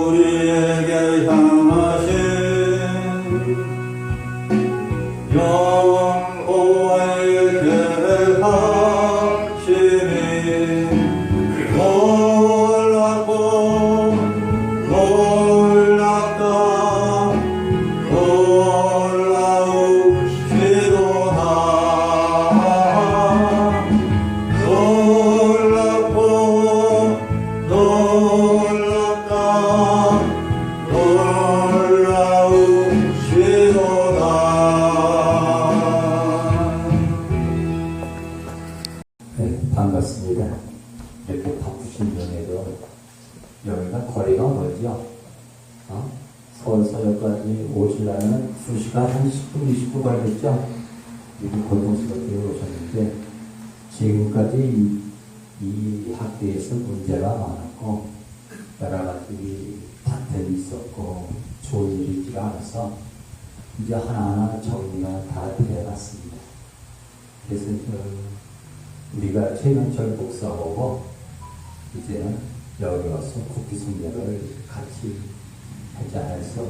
우리에게 향하신 영원의 계획하심이 놀랍고 놀랍다 놀라우시도다 놀랍고 놀랍다 놀라우시도다. 네, 반갑습니다. 이렇게 바쁘신 중에도 여기가 거리가 멀죠? 서울서역까지 오시려면 2시간 한 10분, 20분 걸렸죠? 이렇게 고통스럽게 오셨는데 지금까지 이 학교에서 문제가 많았고 여러 가지 다툼이 있었고 좋은 일이 있지가 않아서 이제 하나하나 정리가 다 되어갔습니다. 그래서 우리가 최명철 목사하고 이제는 여기 와서 국기 순례를 같이 하자 해서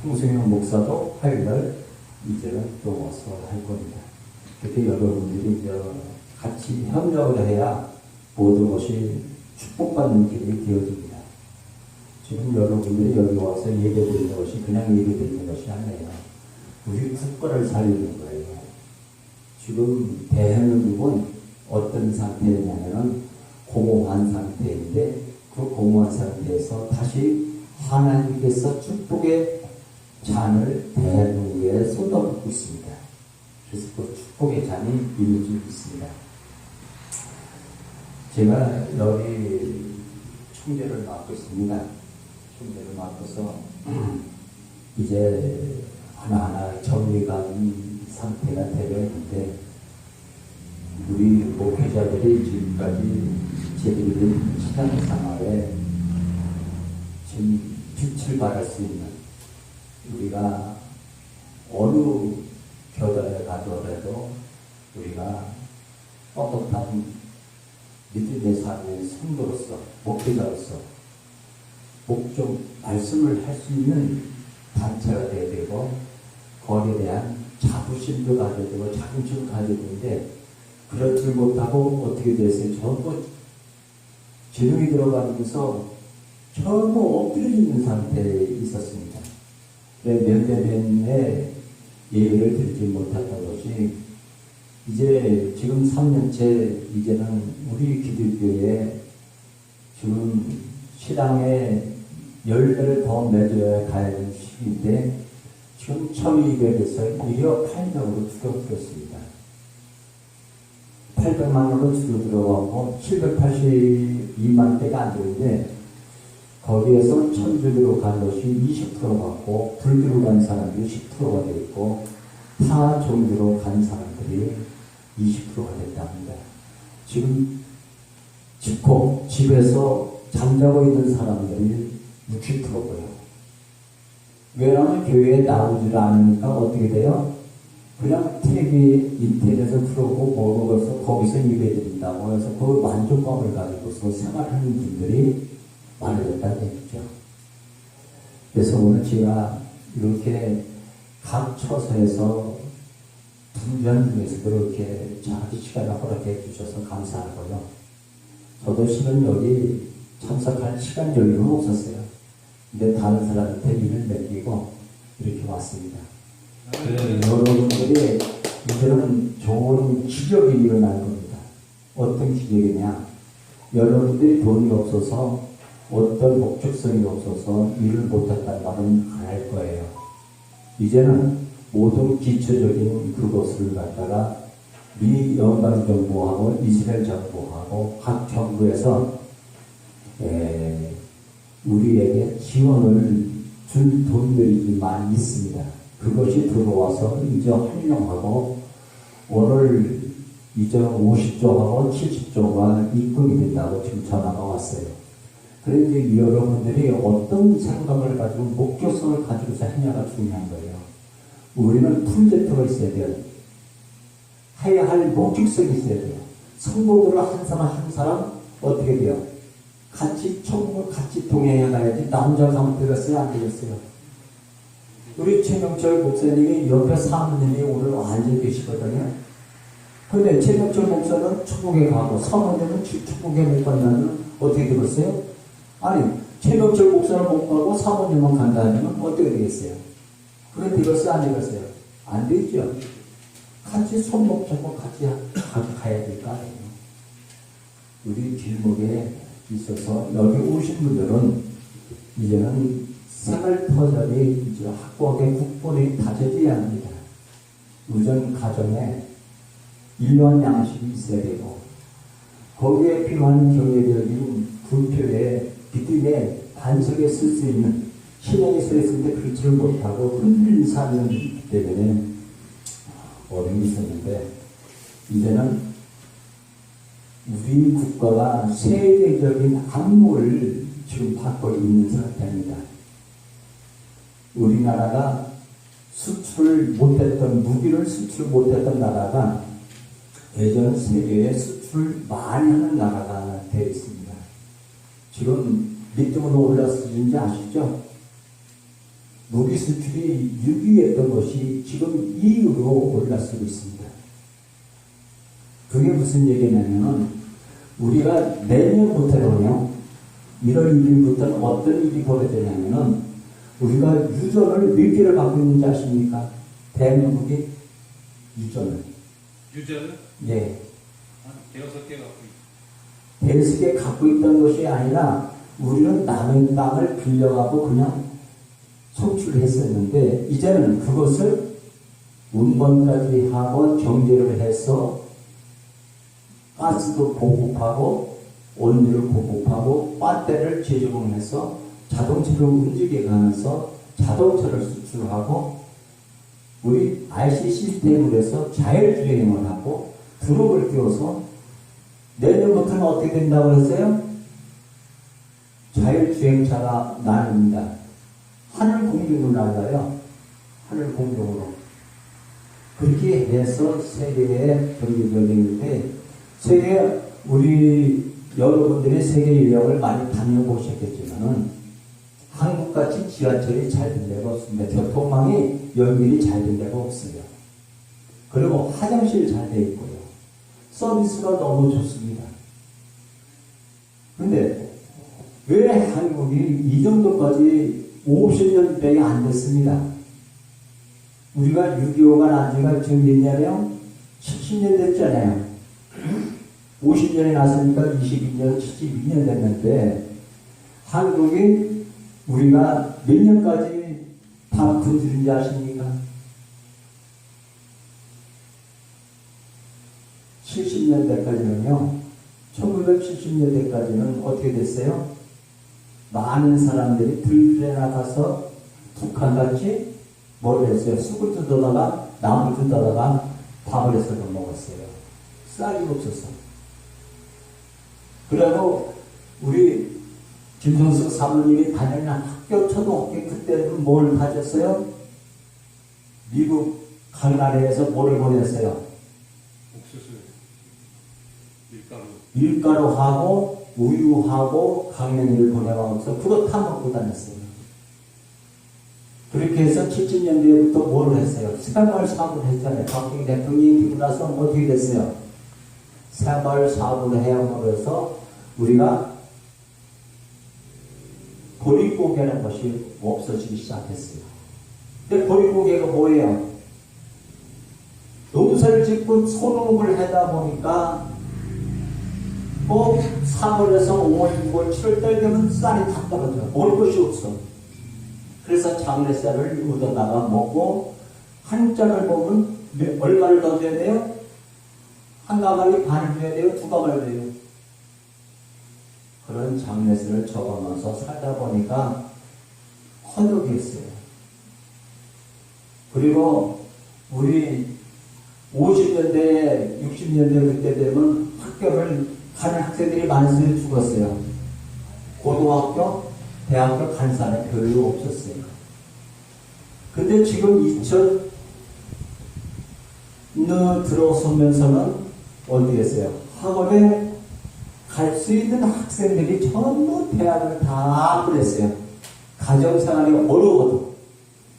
홍승영 목사도 화요일날 이제는 또 와서 할 겁니다. 그렇게 여러분들이 이제 같이 협력을 해야 모든 것이 축복받는 길이 되어집니다. 지금 여러분들이 여기 와서 예배드리는 것이 그냥 예배드리는 것이 아니에요. 우리 국가를 살리는 거예요. 지금 대한민국은 어떤 상태냐면은 공허한 상태인데 그 공허한 상태에서 다시 하나님께서 축복의 잔을 대한민국에 쏟아붓고 있습니다. 그래서 그 축복의 잔이 이루어지고 있습니다. 제가 여기 총재를 맡고 있습니다. 총재를 맡아서 이제 하나하나 정리가 상태가 되어 있는데 우리 목회자들이 지금까지 제대로 된 신앙생활에 지금 빛을 발할 수 있는 우리가 어느 교단에 가더라도 우리가 떳떳한 믿음의 삶의 성도로서 목회자로서 목적 말씀을 할 수 있는 단체가 되어야 되고 거기에 대한 자부심도 가져야 되고 자긍심을 가져야 되는데 그렇지 못하고 어떻게 됐어요? 전부 지능이 들어가면서 전부 엎드려 있는 상태에 있었습니다. 면대면에 예배를 드리지 못했던 것이 이제 지금 3년째 이제는 우리 기독교에 지금 신앙의 열매를 더 맺어야 갈 시기인데 지금 처음이교회에서 1억 800으로 줄어들었습니다. 800만 원으로 줄어들어가고 782만 대가 안 되는데 거기에서 천주교로 간 것이 20% 같고 불교로 간 사람들이 10%가 되어 있고 타 종교로 간 사람들이 20%가 됐답니다. 지금 집에서 잠자고 있는 사람들이 60%고요. 왜냐하면 교회에 나오질 않으니까 어떻게 돼요? 그냥 TV 인터넷에서 틀어보고 먹어서 거기서 예배드린다고 해서 그 만족감을 가지고서 생활하는 분들이 많아졌다는 얘기죠. 그래서 오늘 제가 이렇게 각 처소에서 분변 중에서도 이렇게 자기 시간을 허락해 주셔서 감사하고요. 저도 실은 여기 참석할 시간 여유는 없었어요. 근데 다른 사람한테 일을 맡기고 이렇게 왔습니다. 여러분들이 이제는 좋은 기적이 일어날 겁니다. 어떤 기적이냐? 여러분들이 돈이 없어서 어떤 목적성이 없어서 일을 못했다는 말은 안 할 거예요. 이제는 모든 기초적인 그것을 갖다가 미 연방 정부하고 이스라엘 정부하고 각 정부에서 우리에게 지원을 준 돈들이 많이 있습니다. 그것이 들어와서 이제 활용하고 오늘 이제 50조하고 70조가 입금이 된다고 지금 전화가 왔어요. 그런데 여러분들이 어떤 생각을 가지고 목표성을 가지고서 하냐가 중요한 거예요. 우리는 프로젝트가 있어야 돼요. 해야 할 목적성이 있어야 돼요. 성도들은 한 사람 한 사람 어떻게 돼요? 같이 총무 같이 동행해 가야지 나 혼자 가면 되겠어요? 안 되겠어요? 우리 최명철 목사님이 옆에 사모님이 오늘 앉아 계시거든요. 근데 최명철 목사는 천국에 가고 사모님은 천국에 못 간다면 어떻게 되겠어요? 아니 최명철 목사는 못 가고 사모님만 간다면 어떻게 되겠어요? 그게 되겠어요? 안 되겠어요? 안 되죠. 같이 손목 잡고 같이 가야 될 거 아니에요. 우리 길목에 있어서 여기 오신 분들은 이제는 생활터전이 이제 확고하게 국본이 다져져야 합니다. 우선 가정에 일반 양식이 있어야 되고 거기에 필요한 경제적인 분표에 믿음의 반석에 쓸 수 있는 신앙이 서 있을 때 그렇지를 못하고 흔들린 사람이 있기 때문에 어려움이 있었는데 이제는 우리 국가가 세계적인 안목을 지금 받고 있는 상태입니다. 우리나라가 수출을 못했던 무기를 수출 못했던 나라가 예전 세계에 수출을 많이 하는 나라가 되어 있습니다. 지금 밑으로 올랐는지 아시죠? 무기 수출이 6위였던 것이 지금 2위로 올라서고 있습니다. 그게 무슨 얘기냐면은 우리가 내년부터는요 1월 1일부터는 어떤 일이 벌어지냐면은 우리가 유전을 몇 개를 갖고 있는지 아십니까? 대한민국이 유전을 네. 대여섯 개 갖고 있어요. 대여섯 개 갖고 있던 것이 아니라 우리는 남의 땅을 빌려가고 그냥 송출했었는데 이제는 그것을 운반까지 하고 정제를 해서 가스도 보급하고 온유를 보급하고 배터리를 제조해서 자동차를 움직이게 하면서 자동차를 수출하고 우리 IC 시스템을 해서 자율주행을 하고 드롭을 띄워서 내년부터는 어떻게 된다고 했어요? 자율주행차가 나눕니다. 하늘 공중으로 날아요. 하늘 공중으로. 그렇게 해서 세계의 경제적인데 세계 우리 여러분들이 세계 인력을 많이 다녀보셨겠지만은 한국같이 지하철이 잘 된 데가 없습니다. 교통망이 연결이 잘 된 데가 없어요. 그리고 화장실 잘 돼 있고요. 서비스가 너무 좋습니다. 근데 왜 한국이 이 정도까지 50년밖에 안 됐습니다. 우리가 6.25가 난 지가 지금 몇 년이요? 70년 됐잖아요. 50년이 났으니까 22년, 72년 됐는데 한국이 우리가 몇 년까지 다 분지른지 아십니까? 70년대까지는요. 1970년대까지는 어떻게 됐어요? 많은 사람들이 들에 나가서 북한같이 뭘 했어요? 쑥을 뜯어다가 나무 뜯어다가 밥을 해서 먹었어요. 쌀이 없었어. 그리고 우리 김성숙 사모님이 다니는 학교 초등학교 그때는 뭘 가졌어요? 미국 갈나리에서 뭐를 보냈어요? 옥수수, 밀가루. 밀가루하고 우유하고 강냉이를 보내와서 그거 타먹고 다녔어요. 그렇게 해서 70년대부터 뭐를 했어요? 새마을 사업을 했잖아요. 박정희 대통령이 되고 나서 어떻게 됐어요? 새마을 사업을 해야함으로 해서 우리가 보릿고개라는 것이 없어지기 시작했어요. 근데 보릿고개가 뭐예요? 농사를 짓고 소농업을 하다 보니까 꼭 3월에서 5월, 6월, 7월달 되면 쌀이 다 떨어져요. 먹을 것이 없어. 그래서 장례쌀을 얻어다가 먹고 한 짝을 먹으면 얼마를 더 줘야 돼요? 한 가마를 반을 줘야 돼요? 두 가마를 줘요? 그런 장례스를 적어놔서 살다 보니까 허덕이었어요. 그리고 우리 50년대, 60년대 그때 되면 학교를 가는 학생들이 많이 죽었어요. 고등학교, 대학교 간 사람이 별로 없었어요. 근데 지금 2000년 들어서면서는 어디 계세요? 학원에 갈 수 있는 학생들이 전부 대학을 다 보냈어요. 가정생활이 어려워도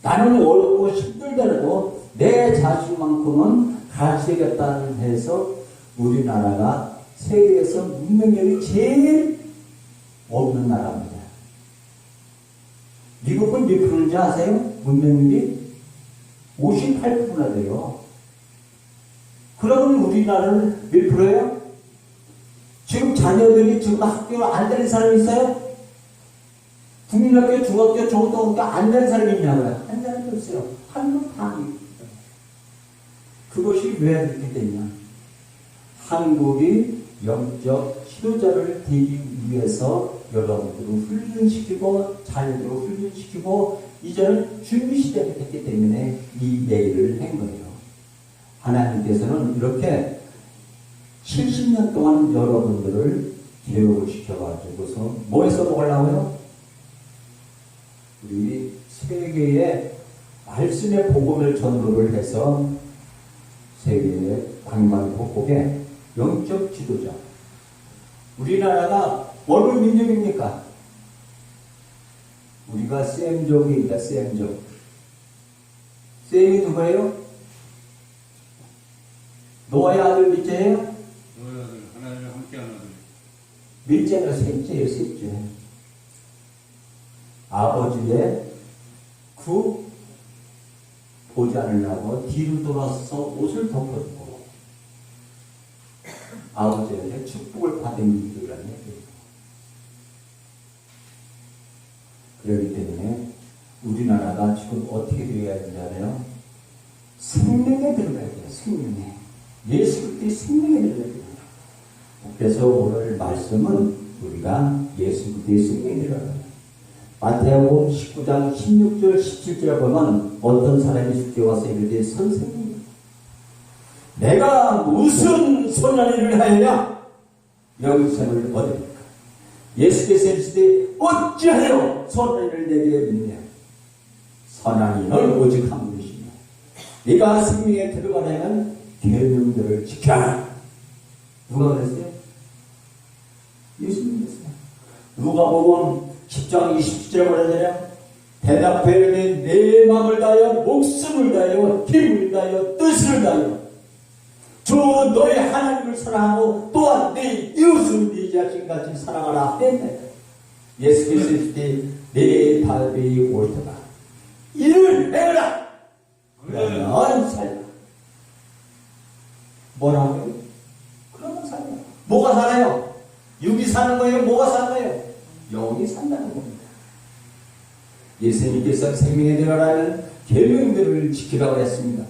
나는 어렵고 힘들더라도 내 자식만큼은 가르치겠다는 해서 우리나라가 세계에서 문명력이 제일 없는 나라입니다. 미국은 몇 프로인지 아세요? 문명률이 58%나 돼요. 그러면 우리나라는 몇 프로예요? 지금 자녀들이 지금 학교 안 다니는 사람이 있어요? 국민학교, 중학교, 초등학교 안 다니는 사람이 있냐고요? 한 사람도 없어요. 한국 다 그것이 왜 그렇게 됐냐? 한국이 영적 지도자를 되기 위해서 여러분들을 훈련시키고 자녀들을 훈련시키고 이제는 준비시대가 됐기 때문에 이 얘기를 한 거예요. 하나님께서는 이렇게 70년 동안 여러분들을 교육을 시켜가지고서 뭐해서 먹으려고요? 우리 세계에 말씀의 복음을 전도를 해서 세계의 방방곡곡에 영적 지도자. 우리나라가 어느 민족입니까? 우리가 셈족입니다. 셈족. 셈이 누구예요? 노아의 아들 밑째예요? 노아의 아들, 하나님과 함께하는 아들. 밑째가 셋째예요. 셋째. 아버지의 그 보지 않으려고 뒤로 돌아서 옷을 덮어주고 아버지한테 축복을 받은 이들이라는 얘기예요. 그렇기 때문에 우리나라가 지금 어떻게 되어야 되냐면 생명에 들어가야 돼요. 생명에. 예수 그리스도의 생명에 들어가야 돼요. 그래서 오늘 말씀은 우리가 예수 그리스도의 생명에 들어가요. 마태복음 19장 16절 17절 보면 어떤 사람이 죽게 와서 이르되 선생님 내가 무슨 선한 일을 하였냐? 영생을 얻으리까? 예수께서 이르시되 어찌하여 선한 일을 내게 믿냐? 선한 일은 오직 한 분이시며 네가 생명에 들어가려면 계명들을 지켜라. 누가 그랬어요? 예수님이었어요. 누가복음 10장 27절에 뭐라잖아요? 대답하되 내 마음을 다하여 목숨을 다하여 힘을 다하여 뜻을 다하여 주 너의 하나님을 사랑하고 또한 네 이웃을 네 자신같이 사랑하라 했네. 예수께서 이르시되 내 답이 옳도다. 이를 행하라. 그러면 살라. 뭐라고요? 그러면 살라. 뭐가 살아요? 육이 사는 거예요? 뭐가 사는 거예요? 영이 산다는 겁니다. 예수님께서 생명에 들어가는 계명들을 지키라고 했습니다.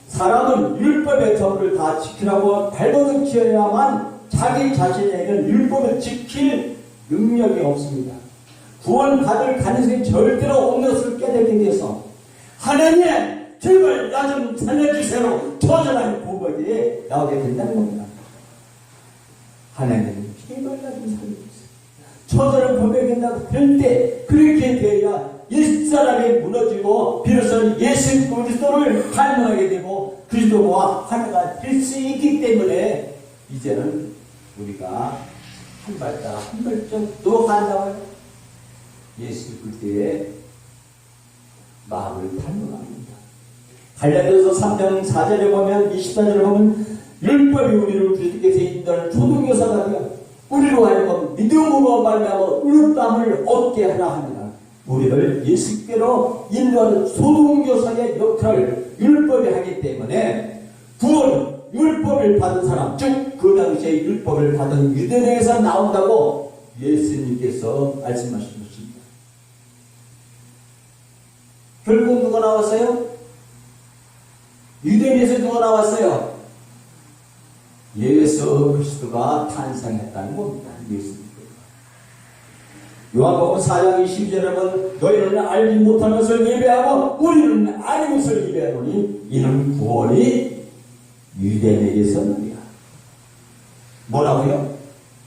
사람은 율법의 법을 다 지키라고 발버둥 치어야만 자기 자신에게는 율법을 지킬 능력이 없습니다. 구원받을 가능성이 절대로 없는 것을 깨닫기 위해서 하나님 제발 나 좀 살려주세요. 처절한 고백이 나오게 된다는 겁니다. 하나님 제발 나 좀 살려주세요. 처절한 고백이 나올 때 그렇게 돼야 옛사람이 무너지고 비로소 예수 그리스도를 반응하게 되고 그리스도와 하나가 될 수 있기 때문에 이제는 우리가 한 발짝 한 발짝 더 간다고요. 예수 그리스도의 마음을 닮아갑니다. 갈라디아서 3장 4절에 보면 24절에 보면 율법이 우리를 그리스도께서 인도하는 초등교사가 되어 우리로 하여금 믿음으로 말미암아 의롭다함을 얻게 하라 합니다. 우리를 예수께로 인도하는 소동교사의 역할을 율법이 하기 때문에 구원은 율법을 받은 사람, 즉 그 당시에 율법을 받은 유대인에게서 나온다고 예수님께서 말씀하신 것입니다. 결국 누가 나왔어요? 유대인에서 누가 나왔어요? 예수 그리스도가 탄생했다는 겁니다. 예수님. 요한복음 4장 22절에는 너희는 알지 못한 것을 예배하고 우리는 아는 것을 예배하노니 이는 구원이 유대인에게서 나니라. 뭐라고요?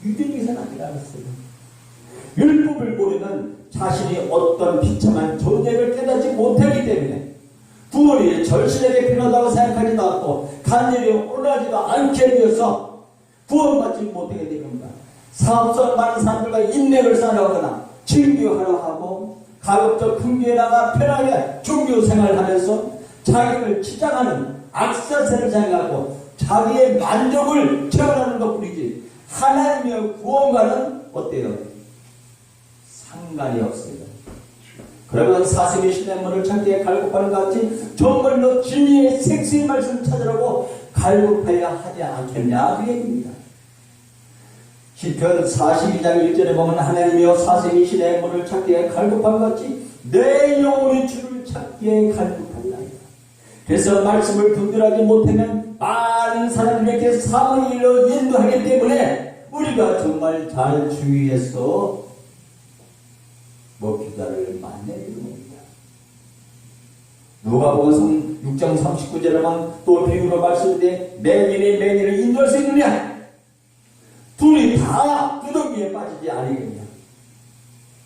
유대인에게서 나니라 했어요. 율법을 모르면 자신이 어떤 비참한 존재를 깨닫지 못하기 때문에 구원이 절실하게 필요하다고 생각하지도 않고 간절히 올라가지도 않게 되어서 구원받지 못하게 됩니다. 사업성 많은 사람들과 인맥을 쌓아가거나 증교하려 하고 가급적 근교에 나가 편하게 종교 생활을 하면서 자기를 치장하는 악사세를 생각하고 자기의 만족을 채워나는 것뿐이지 하나님의 구원과는 어때요? 상관이 없습니다. 그러면 사슴이 시냇물을 찾기에 갈급하는 것 같이 정말로 진리의 생수의 말씀을 찾으라고 갈급해야 하지 않겠냐 그 얘기입니다. 시편 42장 1절에 보면 하나님이여 사슴이 시냇물을 찾기에 갈급한 것 같이 내 영혼의 주를 찾기에 갈급하리라. 그래서 말씀을 분별하지 못하면 많은 사람들에게 사망의 일로 인도하기 때문에 우리가 정말 잘 주의해서 먹기다를 만나야 됩니다. 누가복음 6장 39절에 보면 또 비유로 말씀인데 매인을 인도할 수 있느냐? 둘이 다 구덩이에 빠지지 않으겠냐.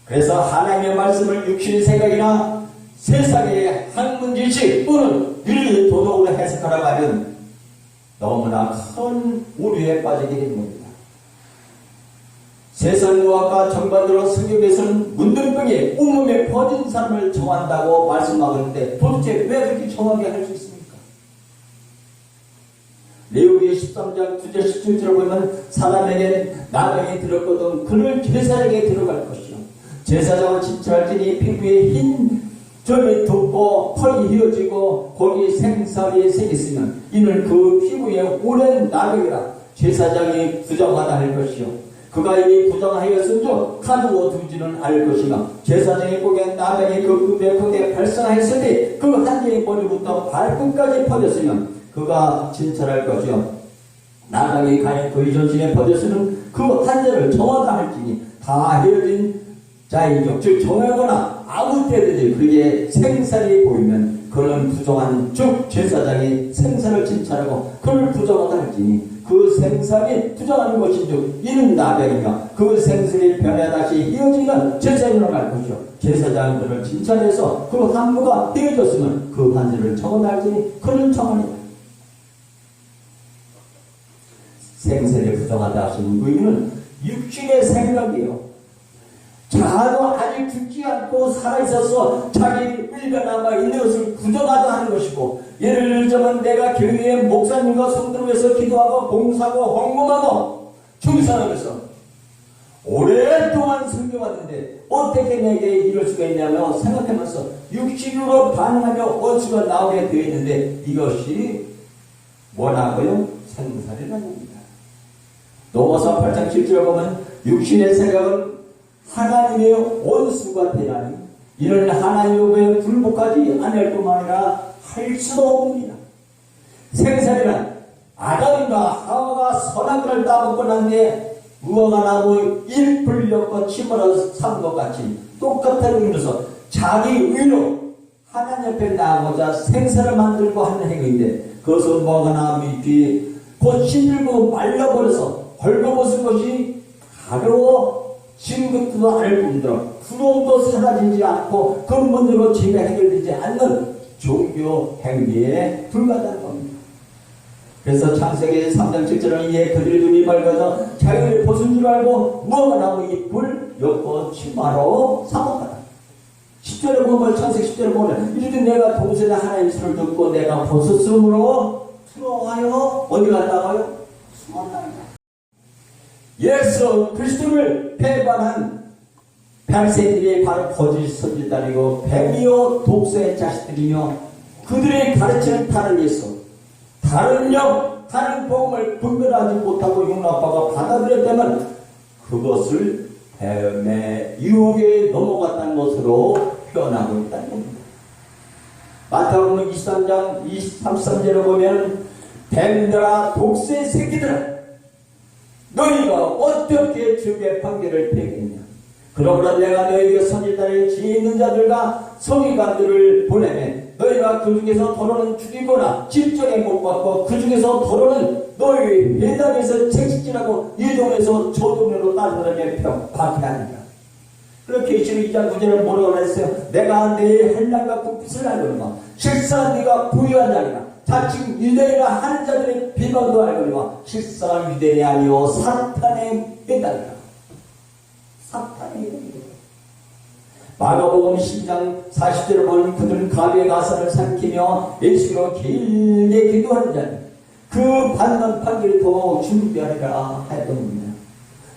그래서 하나님의 말씀을 육신의 생각이나 세상의 학문지식 또는 윤리 도덕으로 해석하라고 하면 너무나 큰 오류에 빠지게 되는 겁니다. 세상 유학과 정반대로 성경에서는 문둥병이 온몸에 퍼진 사람을 정한다고 말씀하는데 도대체 왜 그렇게 정하게 할 수 있습니까? 레위기 13장 9절 17절을 보면 사람에게 나병이 들었거든 그를 제사장에게 들어갈 것이요 제사장을 진찰할 때니 피부에 흰 점이 돋고 털이 휘어지고 거기 생살이 생겼으면 이는 그 피부에 오랜 나병이라 제사장이 부정하다 할 것이요 그가 이미 부정하였은즉 가두어 두지는 않을 것이며 제사장의 보기엔 나병이 그 뼈에 크게 발생하였으니 그 한지의 머리부터 발끝까지 퍼졌으면 그가 진찰할 것이요 나병이 가인 그의 전신에 퍼졌으면 그 한지를 정하다 할지니 다 헤어진 자이죠. 즉 정하거나 아무 때든지 그게 생살이 보이면 그는 부정한 즉 제사장이 생살을 진찰하고 그를 부정하다 할지니 그 생살이 부정하는 것인즉 이는 나병이며 그 생살이 변해 다시 헤어지면 제사장으로 갈 것이요 제사장은 그를 진찰해서 그 한무가 헤어졌으면 그 한지를 정하다 할지니 그를 정하니라. 생살이 부정하다 하시는 의미는 육신의 생각이에요. 자도 아직 죽지 않고 살아있어서 자기 의가 남아있는 것을 부정하다 하는 것이고 예를 들자면 내가 교회의 목사님과 성도를 위해서 기도하고 봉사하고 헌금하고 충성하면서 오랫동안 섬겨왔는데 어떻게 내게 이럴 수가 있냐며 생각하면서 육신으로 반응하며 원수가 나오게 되어 있는데 이것이 뭐라고요? 생살이라는 겁니다. 넘어서 8장 7절을 보면 육신의 생각은 하나님의 원수가 되라니 이는 하나님의 불복하지 않을 뿐만 아니라 할 수도 없습니다. 생살이란 아담과 하와가 선한 것을 따먹고 난 뒤에 무화과 나무 잎을 엮고 침으로 삼은 것 같이 똑같은 의미로서 자기 의로 하나님 앞에 나아가고자 생살을 만들고 하는 행위인데 그것은 무화과 나무 잎이 곧 힘들고 말라버려서 벌거벗은 것이 가벼워 징긋도 않을 뿐더러 부러움도 사라지지 않고 근본으로 죄가 해결되지 않는 종교 행위에 불과하다는 겁니다. 그래서 창세기 3장 7절은 이에 그들 눈이 밝아서 자기를 벗은 줄 알고 무화과 나무 잎을 엮고 치마로 삼았다. 10절에 보면 창세기 10절에 보면 이르되 내가 동생의 하나님 소리를 듣고 내가 벗었으므로 부러워하여 어디 갔다가요? 숨었다. 예수 그리스도를 배반한 바리새인들이 바로 거짓 선지자들이고 뱀이요 독사의 자식들이며 그들의 가르치는 다른 예수 다른 영 다른 복음을 분별하지 못하고 용납하고 받아들였다면 그것을 뱀의 유혹에 넘어갔다는 것으로 표현하고 있다는 겁니다. 마태복음 23장 23절에 보면 뱀들아 독사의 새끼들아 너희가 어떻게 주의 판결을 폐겠냐? 그러므로 내가 너희에게 선지자를 지있는 자들과 서기관들을 보내매 너희가 그 중에서 더러는 죽이거나 집정에 못 받고 그 중에서 더러는 너희 회당에서 책식질하고 이 동에서 저 동네로 따르느냐며 박해하니라. 그리고 계시록 2장 9절을 뭐라고 했어요? 내가 내일 한량과 붓빛을 알거니와 실상 네가 부유한 자니라. 자칭 유대인이라 하는 자들의 비방도 알거니와 실상 유대인이 아니오 사탄의 회당이라. 사탄의 회당이라. 마가복음 10장 40절을 보면 그들은 가비의 가사를 삼키며 예수로 길게 기도하는 자니 그 받는 판결이 더 준비하리라 하였던입니다.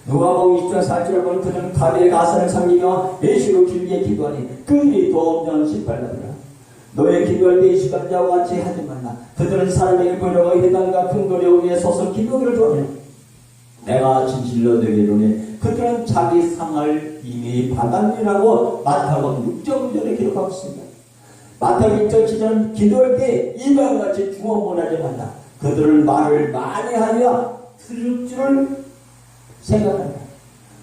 누가복음 20장 4절을 보면 그들은 가비의 가사를 삼키며 예수로 길게 기도하니 그 일이 더 엄정한 18날이라. 너의 기도할 때 20간자와 같이 하지 말라. 그들은 사람에게 보려고 회당과 근거리 위에 서서 기도를 좋아하며 내가 진실로 너에게 이르노니 그들은 자기 상을 이미 받았느라고 마태복음 6장 기록하고 있습니다. 마태복음 6장 7절은 기도할 때 이방같이 중언문하지 말라. 그들은 말을 많이 하여 들을 줄을 생각한다.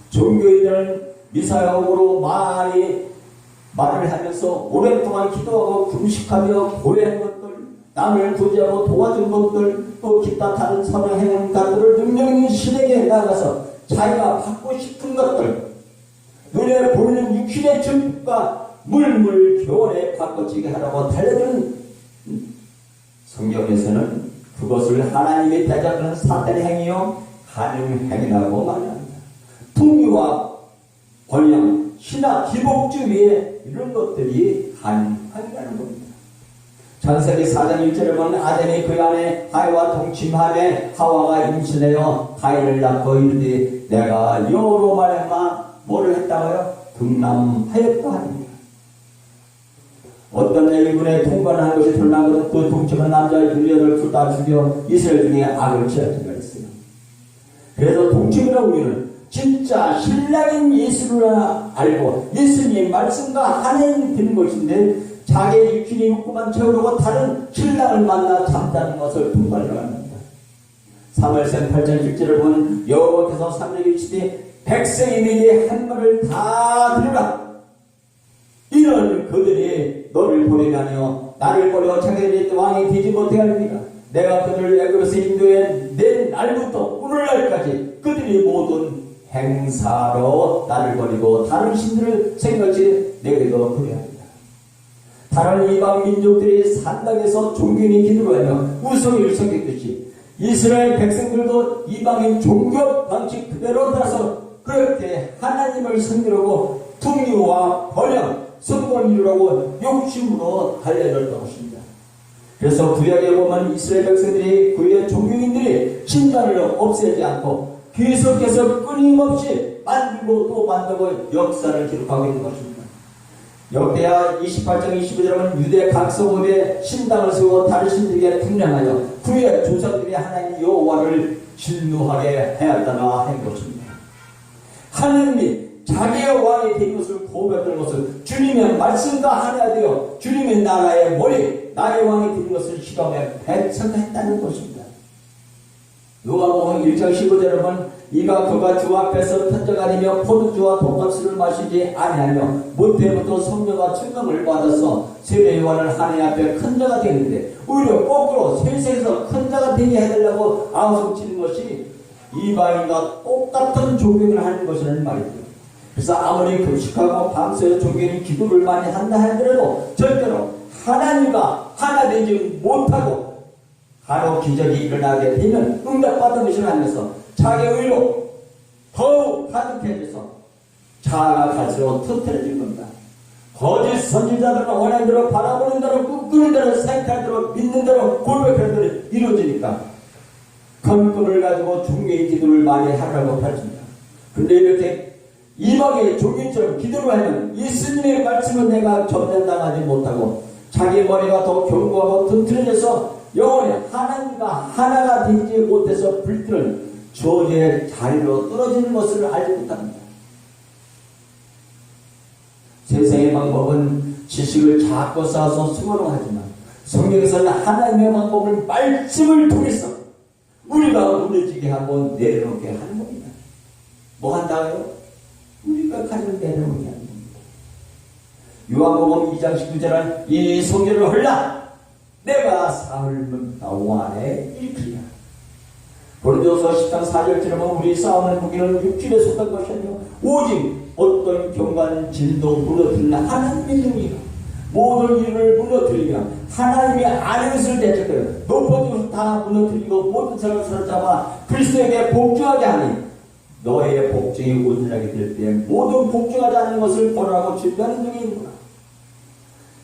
종교인들은 미사역으로 말을 하면서 오랫동안 기도하고 금식하며 고해한 것들, 남을 구제하고 도와준 것들, 또 기타 다른 선을 행한 것들을 능력 있는 신에게 나가서 자기가 받고 싶은 것들, 눈에 보이는 육신의 증과 물물 교원에 바꿔지게 하라고 달려드는 성경에서는 그것을 하나님이 대적하는 사탄의 행위요 가능 행위라고 말합니다. 풍요와 권량, 신학, 기복주의에 이런 것들이 가능하다는 겁니다. 창세기 4장 1절에 보면 아담이 그 안에 하와와 동침하며 하와가 임신하여 가인을 낳고 이르되 내가 여호로 말미암아 뭐를 했다고요? 등남하였다 하니라. 어떤 레위군에 통관한 것이 드러나거든 그 동침한 남자 유리언을 둘 다 죽여 이스라엘 중에 악을 취하지가 있어요. 그래서 동침이라고 우리는 진짜 신랑인 예수를 알고 예수님의 말씀과 하나님이 되는 것인데 자기의 육신의 욕구만 채우려고 다른 신랑을 만나 잠자는 것을 통과하려 합니다. 사무엘상 8장 6절을 보면 여호와께서 사무엘에게 이르시되 백성인에게 한 말을 다 들으라. 이런 그들이 너를 버리다니요 나를 버려 자기들이 왕이 되지 못해 하리라. 내가 그들을 애굽에서 인도해 낸 날부터 오늘날까지 그들이 모든 행사로 나를 버리고 다른 신들을 생각지 내게도 그리합니다. 다른 이방 민족들이 산당에서 종교인이 기도를 하며 우성이를 섬겼듯이 이스라엘 백성들도 이방인 종교 방식 그대로 따라서 그렇게 하나님을 섬기려고 풍요와 번영, 성공을 이루려고 욕심으로 달려들었던 것입니다. 그래서 구약에 보면 이스라엘 백성들이 구약 종교인들이 신단을 없애지 않고 계속해서 끊임없이 만들고 또 만들고 역사를 기록하고 있는 것입니다. 역대하 28장 25절은 유대 각 성읍에 신당을 세워 다른 신들에게 분양하여 그의 조상들이 하나님 여호와를 진노하게 하였다나 한 것입니다. 하나님이 자기의 왕이 된 것을 고백하는 것을 주님의 말씀과 하나 되어 주님의 나라의 머리 나의 왕이 된 것을 시험에 배척했다는 것입니다. 누가복음 1장 15절에 보면 이가 그가 주 앞에서 편정하리며 포도주와 독감술을 마시지 아니하며 모태부터 성녀가 충격을 받아서 세례 요한을 하나님 앞에 큰 자가 되는데 오히려 거꾸로 세상에서 큰 자가 되게 해달라고 아우성치는 것이 이방인과 똑같은 종교를 하는 것이라는 말이죠. 그래서 아무리 금식하고 밤새 종교인 기도를 많이 한다 하더라도 절대로 하나님과 하나 되지 못하고 바로 기적이 일어나게 되면 응답받은 것을 하면서 자기 의로 더욱 가득해져서 자아가 갈수록 튼튼해질 겁니다. 거짓 선지자들은 원하는 대로 바라보는 대로 꿈꾸는 대로 생각하는 대로 믿는 대로 고백하는 대로 이루어지니까 건금을 가지고 중개인 기도를 많이 하라고 하십니다. 근데 이렇게 이방의 종교인처럼 기도를 하면 예수님의 말씀을 내가 접대당하지 못하고 자기 머리가 더 견고하고 튼튼해져서 영원히 하나님과 하나가 되지 못해서 불길은 저주의 자리로 떨어지는 것을 알지 못합니다. 세상의 방법은 지식을 자꾸 쌓아서 수고를 하지만 성경에서는 하나님의 방법을 말씀을 통해서 우리가 무너지게 하고 내려놓게 하는 것. 뭐 한다고요? 우리가 가진 내려오게 하는 겁니다. 요한복음 2장 19절은 이 성경을 헐라 내가 사흘은 나와내 일으키리라. 고린도서 10장 4절처럼 우리 싸우는 무기는 육질에 속한 것이 아니요 오직 어떤 경관 진도 무너뜨리는 하나님의 능력이라. 모든 일을 무너뜨리며 하나님의 아는 대적을 높아지고 다 무너뜨리고 모든 사람을 사로잡아 그리스도에게 복종하게 하니 너의 복종이 온전하게 될 때 모든 복종하지 않는 것을 보라고 준비하는 중이구나.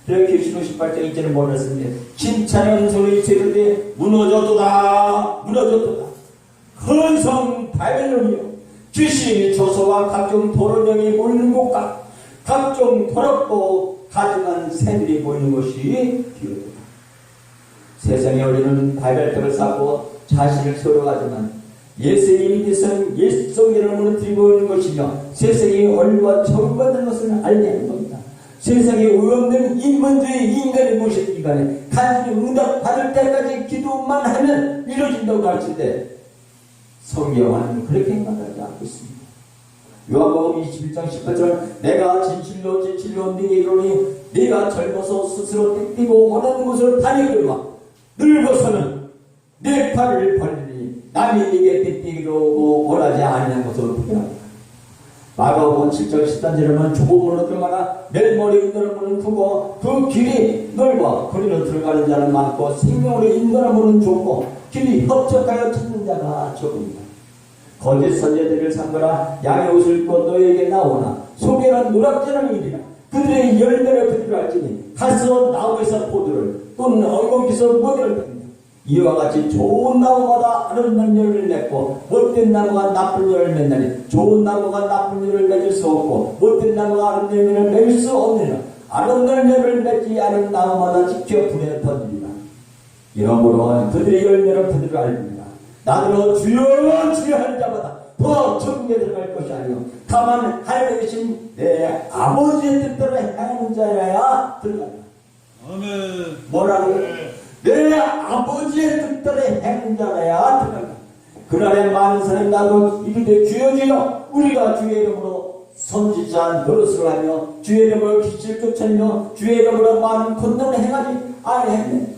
그래서 계시록 18장 2절에 뭐라 했습니까? 칭찬의 소리 지르되 무너졌도다 무너졌도다. 큰 성 바벨론이여 귀신이 조소와 각종 도련령이 모이는 곳과 각종 더럽고 가증한 새들이 모이는 곳이 되었다. 세상에 우리는 바벨탑을 쌓고 자신을 세워가지만 예수님이 믿으선 예수 성전을 무너뜨리고 있는 것이며 세상의 원리와 처음받는 것을 알게 하는 겁니다. 세상에 의없는 인문주의 인간의 모습 기간에 간절히 응답받을 때까지 기도만 하면 이루어진다고 가르치는데 성경은 그렇게 말하지 않고 있습니다. 요한복음 21장 18절 내가 진실로 네게 이르노니 네가 젊어서 스스로 뛰고 원하는 곳을 다니거니와 늙어서는 내 팔을 벌리니 남이 네게 뛰기로 원하지 아니한 것으로 포기하라. 마가복음 7장 13절에는 좁은 문으로 들어가나 멜머리 인도는 문은 크고 그 길이 넓어 거리로 들어가는 자는 많고 생명으로 인도하는 문은 좁고 길이 협착하여 찾는 자가 적습니다. 거짓 선지자들을 삼거나 양의 옷을 입고 너에게 나오나 속에는 노략자는 일이라. 그들의 열매를 그들을 알지니 가서 나무에서 포도를 또는 얼곡에서 모델을 줍니다. 이와 같이 좋은 나무마다 아름다운 열매를 맺고 못된 나무가 나쁜 열매를 맺나니 좋은 나무가 나쁜 열매를 맺을 수 없고 못된 나무가 아름다운 열매를 맺을 수 없느니라. 아름다운 열매를 맺지 않은 나무마다 지켜 불에 던집니다. 이러므로 그들의 열매를 그들을 알리라. 나더러 주여 주여 하는 자마다 더 천국에 들어갈 것이 아니요 다만 하늘에 계신 내 아버지의 뜻대로 행하는 자라야 들어간다. 아멘. 뭐라고요? 내 아버지의 뜻대로 행하는 자라야 들어간다. 그날에 많은 사람이 나도 이르되 주여 주여 우리가 주의 이름으로 선지자 노릇을 하며 주의 이름으로 기치를 쫓으며 주의 이름으로 많은 권능을 행하지 아니했네.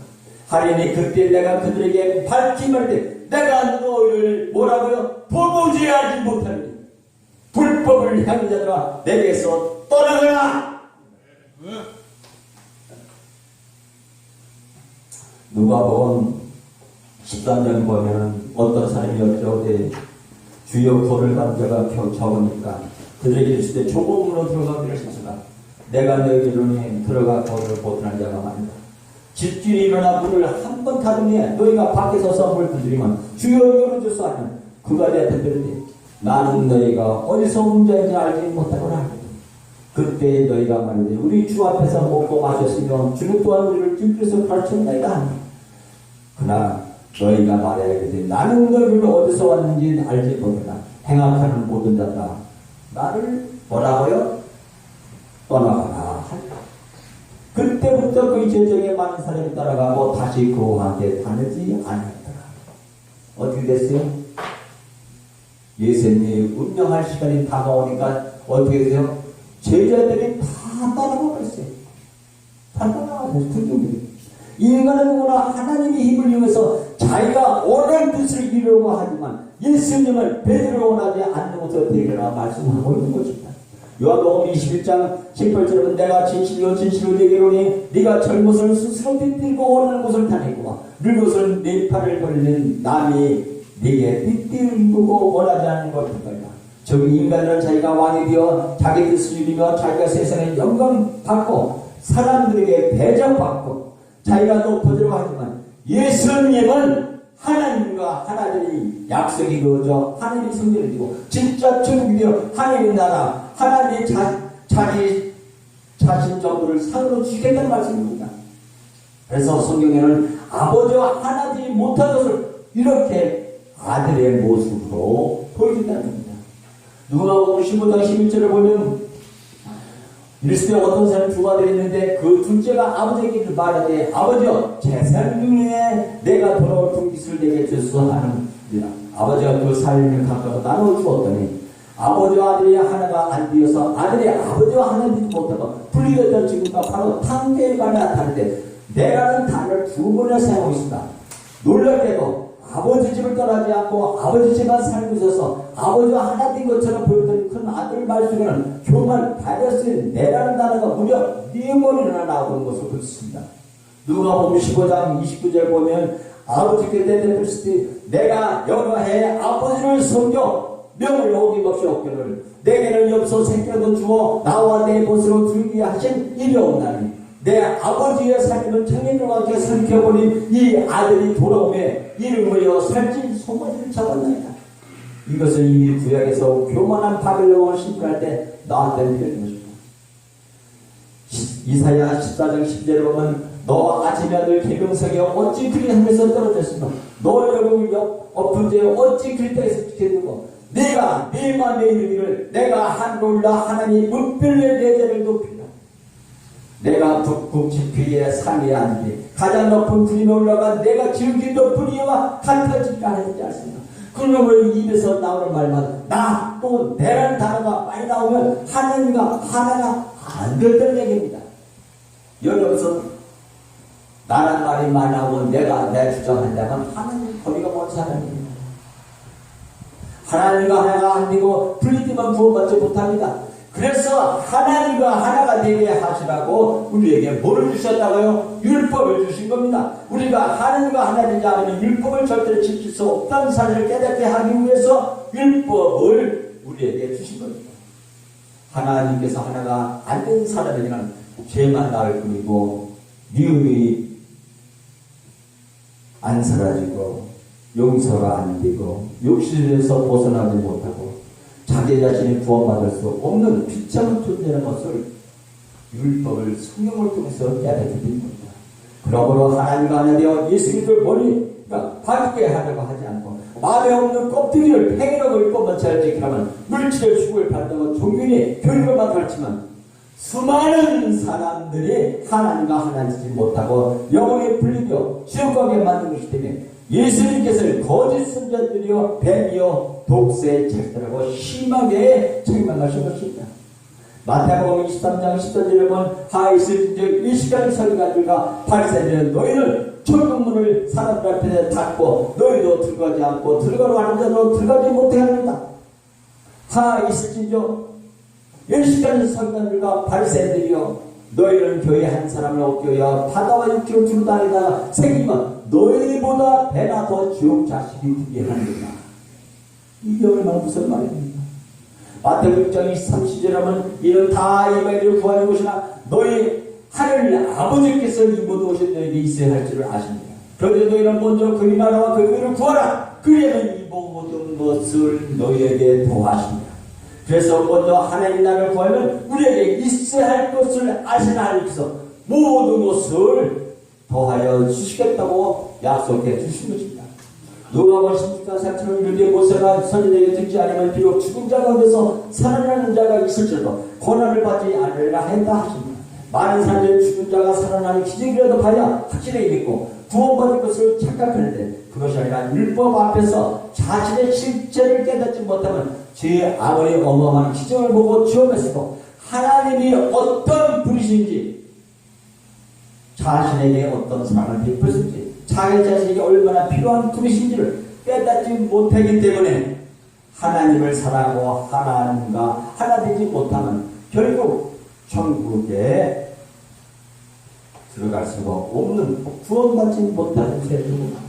하리니 그때 내가 그들에게 밝히 말하되 내가 너희를 뭐라고요? 도무지 알지 못하니 불법을 향한 자들아 내게서 떠나가라. 누가복음 13장 보면은 어떤 사람이 여쭤오되 주여 거를 간 자가 겨우 적으니까 그들에게 이르시되 좁은 문으로 들어가기를 하시라. 내가 너희에게 들어가 거를 보존한 자가 많다. 집주인이 일어나 문을 한 번 닫으면 너희가 밖에 서서 물 두드리면 주여 열어주소 하면 그가 대답하되 나는 너희가 어디서 온 자인지 알지 못하거나 그때 너희가 말하되 우리 주 앞에서 먹고 마셨으며 주는 또한 우리를 주께서 가르쳤나이다 하니 그러나 너희가 말해야 되되 나는 너희를 어디서 왔는지 알지 못하나 행악하는 모든 자다 나를 뭐라고요? 떠나가라 한다. 그때부터 그 제정에 많은 사람이 따라가고 다시 그와한테 다니지 않았더라. 어떻게 됐어요? 예수님이 운명할 시간이 다가오니까 어떻게 돼요? 제자들이 다 떠나가 버렸어요. 다 떠나가 버렸어요. 등등들이. 인간은 누구나 하나님의 힘을 이용해서 자기가 원하는 뜻을 이루려고 하지만 예수님을 베드로 원하지 않는 것으로 되리라 말씀하고 있는 것입니다. 요한복음 21장 18절은 내가 진실로 네게 이르노니 네가 젊어서는 스스로 띠띠고 원하는 곳을 다니고 늙어서는 네 팔을 벌리는 남이 네게 띠띠고 원하지 않는 것을 거야. 즉 인간은 자기가 왕이 되어 자기 뜻을 이루며 자기가 세상에 영광 받고 사람들에게 대접받고 자기가 높아지려고 하지만 예수님은 하나님과 하나님이 약속이 이루어져 하나님이 성전을 지고 진짜 천국이 되어 하나님의 나라 하나님의 자기 자신 정도를 상으로 주시겠다는 말씀입니다. 그래서 성경에는 아버지와 하나님이 못한 것을 이렇게 아들의 모습으로 보여준다는 겁니다. 누가복음 15장 11절을 보면 이르시되 어떤 사람이 두 아들이 있는데 그 둘째가 아버지에게 말하되 아버지여 제살 중에 내가 돌아올 둥깃을 내게 주소서 하는지라. 아버지가 그 살림을 각각 나누어 주었더니 아버지와 아들이 하나가 안 되어서 아들이 아버지와 하나 되지 못하고 분리되던 지금과 바로 탕계가 나타나는데 내라는 단어를 두 번이나 사용하고 있습니다. 놀랍게도 아버지 집을 떠나지 않고 아버지 집만 살고 있어서 아버지와 하나 된 것처럼 보였던 큰 아들 말속에는 교만 바이러스인 내라는 단어가 무려 4번이나 나오는 것을 볼 수 있습니다. 누가복음 15장 29절 보면 아버지께 대답했을 때 내가 여러 해 아버지를 섬겨 명을 어김없이 얻기를 내게는 엽서 새끼라도 주어 나와 내 벗으로 들게 하신 일이 없나니 내 아버지의 살림은 청년들과 함께 삼켜버린 이 아들이 돌아오매 이름으로 살찐 소머리를 잡았나이다. 이것은 이미 구약에서 교만한 바벨론을 심판할 때 나왔다는 표현입니다. 이사야 14장 10절에 보면 너 아침에 아들 계명석에 어찌 그리 하면서 떨어졌으며 너 여경을 엎은 죄 어찌 길가에서 지켰느고 네가 네 맘에 이르기를 내가 하늘올라 하나님 은별의 내 죄를 높이라 내가 북극 지피에 산에 앉으니 가장 높은 구름에 올라가 내가 지극히 높은 이와 같아지지 않았지 않습니까? 그러므로 입에서 나오는 말만 나 또 내라는 단어가 많이 나오면 하나님과 하나가 안 된다는 얘기입니다. 여러분은 나란 말이 많이 나오고 내가 내 주장한다면 하나님 거리가 먼 사람입니다. 하나님과 하나가 안 되고 분리되면 구원받지 못합니다. 그래서 하나님과 하나가 되게 하시라고 우리에게 뭐를 주셨다고요? 율법을 주신 겁니다. 우리가 하나님과 하나 되지 않으면 율법을 절대로 지킬 수 없다는 사실을 깨닫게 하기 위해서 율법을 우리에게 주신 겁니다. 하나님께서 하나가 안 된 사람에게는 죄만 나을 뿐이고 미움이 안 사라지고 용서가 안 되고 욕심에서 벗어나지 못하고 자기 자신이 구원받을 수 없는 비참한 존재라는 것을 율법을 성경을 통해서 깨닫게 된 겁니다. 그러므로 하나님과 하나 되어 예수 그리스도를 머리가 밝게 하려고 하지 않고 마음에 없는 껍데기를 팽이로 율법만 잘 지키라면 물질의 축을 받다고 종균이 교육을만 가르치면 수많은 사람들이 하나님과 하나 되지 못하고 영혼이 분리되어 지옥 가게 만든 것이기 때문에 예수님께서는 거짓 선자들이여 뱀이여 독새의 책들하고 심하게 책망하신 것입니다. 마태복음 23장 14절에 보면 하이슬진즉 일시간 서기관들과 바리새인들은 너희는 천국문을 사람들 앞에 닫고 너희도 들어가지 않고 들어가려 하는 자도 들어가지 못해 합니다. 하이슬진즉 일시간 서기관들과 바리새인들이여 너희는 교회 한 사람을 얻겨야 바다와 육지를 두루 다니다가 생기면 너희보다 배나 더 지옥 자식이 되게 하느니라. 이게 얼마나 무슨 말입니까? 마태복음 6장 23절에 하면 이는 다 이방인을 구하는 것이나 너희 하늘 아버지께서 이 모든 것이 너희에게 있어야 할 줄을 아십니다. 그런데 너희는 먼저 그의 나라와 그의 의를 구하라. 그리하면 이 모든 것을 너희에게 더하십니다. 그래서 먼저 하나님 나라를 구하면 우리에게 있어야 할 것을 아시는 하나님께서 모든 것을 더하여 주시겠다고 약속해 주신 것입니다. 누가복음 16장 4절은 이르되 모세가 선지자에게 듣지 않으면 비록 죽은 자가 어디서 살아나는 자가 있을지라도 고난을 받지 않으리라 했다 하십니다. 많은 사람들은 죽은 자가 살아나는 기적이라도 봐야 확실히 믿고 구원받을 것을 착각하는데 그것이 아니라 율법 앞에서 자신의 실체를 깨닫지 못하면 제 아무리 어마어마한 기적을 보고 지원했어도 하나님이 어떤 분이신지 자신에게 어떤 사랑을 베푸신지 자기 자신에게 얼마나 필요한 분이신지를 깨닫지 못하기 때문에 하나님을 사랑하고 하나님과 하나 되지 못하면 결국 천국에 들어갈 수가 없는 구원받지 못하는 세상입니다.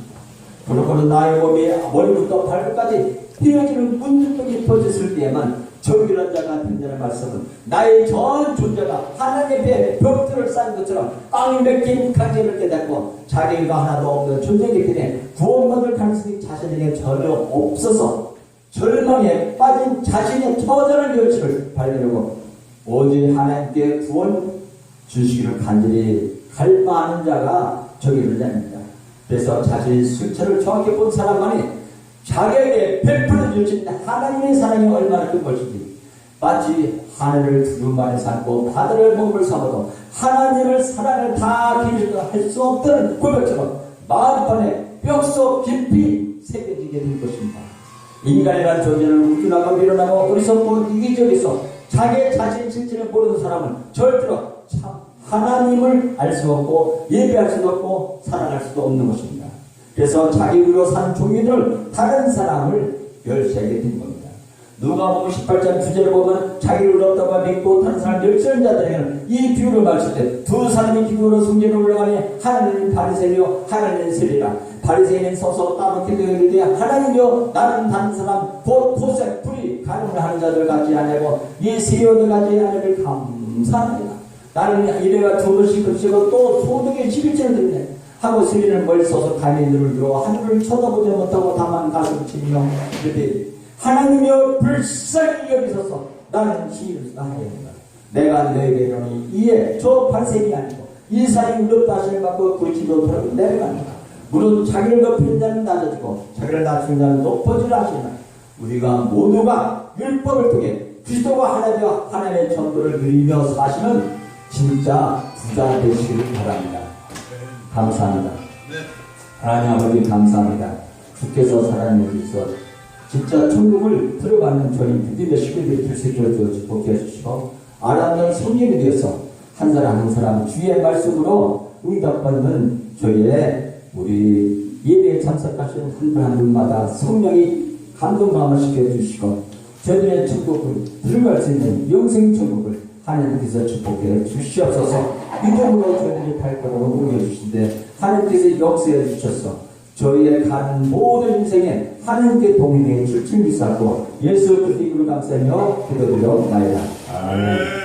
그러므로 나의 몸이 머리부터 발끝까지 휘어지는 문득이 터졌을 때에만 정결한 자가 된다는 말씀은 나의 전 존재가 하나님 앞에 벽들을 쌓은 것처럼 깡이 맥힌 강제를 깨닫고 자기가 하나도 없는 존재이기 때문에 구원받을 가능성이 자신에게 전혀 없어서 절망에 빠진 자신의 처절한 결실을 발견하고 오직 하나님께 구원 주시기를 간절히 갈망하는 자가 저기를 냅니다. 그래서 자신의 실체를 정확히 본 사람만이 자기에게 베풀어 주신 하나님의 사랑이 얼마나 큰 것인지 마치 하늘을 두루마리 삼고 바다를 몸을 삼아도 하나님을 사랑을 다 기르할 수 없다는 고백처럼 마음판에 뼛속 깊이 새겨지게 될 것입니다. 인간이란 존재는 우둔하고 미련하고 어리석고 이기적이서 자기 자신 실체를 모르는 사람은 절대로 참 하나님을 알 수 없고 예배할 수도 없고 사랑할 수도 없는 것입니다. 그래서 자기 위로 산 종류들 다른 사람을 멸시하게 된 겁니다. 누가복음 18장 9절에 보면 자기를 얻다가 믿고 다른 사람 멸시하는 자들에게는 이 비유를 말했을 때 두 사람이 기도로 성전에 올라가니 하나님은 바리새인이요 하나님은 세리라. 바리새인은 서서 따로 기도하게 되어 하나님이여 나는 다른 사람 곧 고색 불이 가늠을 하는 자들 같지 아니하고 이 세리들 같지 아니하기를 감사합니다. 나는 이래가 두 번씩 급식하고 또 소득의 11절을 드리네 하고 세리는 멀리 서서 감히 눈을 들어 하늘을 쳐다보지 못하고 다만 가슴 치며 이르되 하나님이여 불쌍히 여기소서 나는 시인을 하였노라. 내가 너에게 이르노니 이에 저 바리새인이 아니고 이 사람이 무릇 다시를 받고 그 지도토록 내려간다. 무릇 자기를 높이는 자는 낮아지고 자기를 낮추는 자는 높아지라 하시나 우리가 모두가 율법을 통해 그리스도와 하나 되어 하나님의 전도를 누리며 사시는 진짜 부자 되시길 바랍니다. 감사합니다. 하나님 아버지 감사합니다. 주께서 살아내는 위해서 진짜 천국을 들어가는 저희 믿음의 식구들이 될 수 있도록 축복해 주시고 아름다운 성령이 되어서 한 사람 한 사람 주의 말씀으로 응답받는 저희의 우리 예배에 참석하시는 한 분 한 분마다 성령이 감동감을 시켜주시고 저희들의 천국을 들어갈 수 있는 영생 천국을 하나님께서 축복해 주시옵소서. 믿음으로 저희들이 발걸음을 옮겨주신데 하나님께서 역사해 주셔서 저희의 가는 모든 인생에 하나님께 동행해 줄 힘이 쌓고 예수 그리스도 이름으로 감사하며 기도드려 나이다. 아멘.